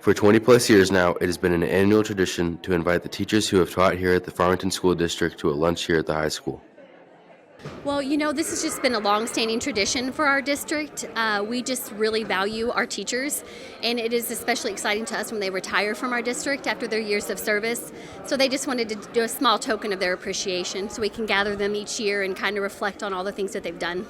For 20 plus years now, it has been an annual tradition to invite the teachers who have taught here at the Farmington School District to a lunch here at the high school. Well, this has just been a long-standing tradition for our district. We just really value our teachers, and it is especially exciting to us when they retire from our district after their years of service. So they just wanted to do a small token of their appreciation so we can gather them each year and kind of reflect on all the things that they've done.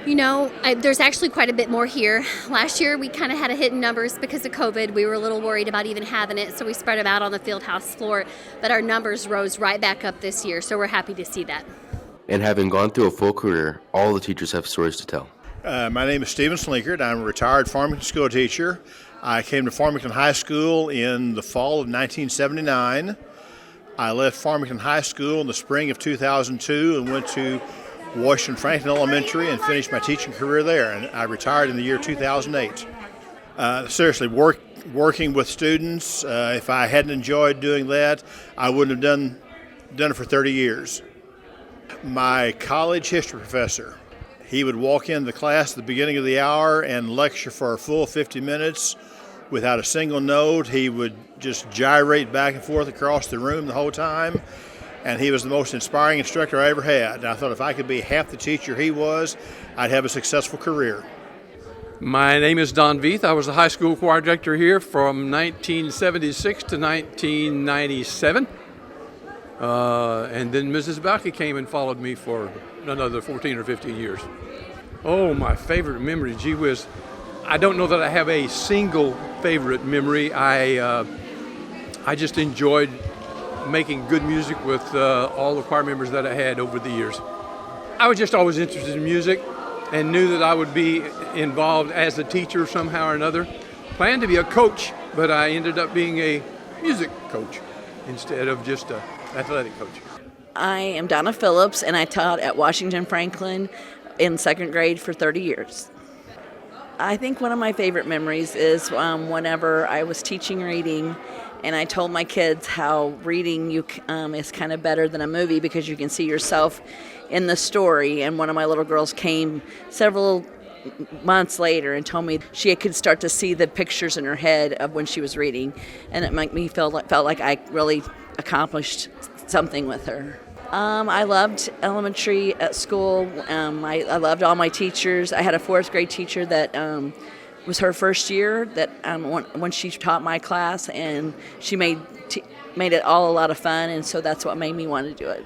There's actually quite a bit more here. Last year, we kind of had a hit in numbers because of COVID. We were a little worried about even having it, so we spread them out on the field house floor. But our numbers rose right back up this year, so we're happy to see that. And having gone through a full career, all the teachers have stories to tell. My name is Stephen Slinkard. I'm a retired Farmington school teacher. I came to Farmington High School in the fall of 1979. I left Farmington High School in the spring of 2002 and went to Washington Franklin Elementary and finished my teaching career there. And I retired in the year 2008. Seriously, working with students, if I hadn't enjoyed doing that, I wouldn't have done it for 30 years. My college history professor, he would walk into the class at the beginning of the hour and lecture for a full 50 minutes without a single note. He would just gyrate back and forth across the room the whole time, and he was the most inspiring instructor I ever had. And I thought if I could be half the teacher he was, I'd have a successful career. My name is Don Veith. I was the high school choir director here from 1976 to 1997. And then Mrs. Balke came and followed me for another 14 or 15 years. Oh, my favorite memory, gee whiz. I don't know that I have a single favorite memory. I just enjoyed making good music with all the choir members that I had over the years. I was just always interested in music and knew that I would be involved as a teacher somehow or another. Planned to be a coach, but I ended up being a music coach instead of just a athletic coach. I am Donna Phillips, and I taught at Washington Franklin in second grade for 30 years. I think one of my favorite memories is whenever I was teaching reading, and I told my kids how reading is kind of better than a movie because you can see yourself in the story. And one of my little girls came several months later and told me she could start to see the pictures in her head of when she was reading, and it made me felt like I really accomplished something with her. I loved elementary at school. I loved all my teachers. I had a fourth grade teacher that was her first year that when she taught my class, and she made it all a lot of fun, and so that's what made me want to do it.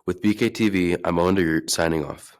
With BKTV, I'm Owen DeGroot signing off.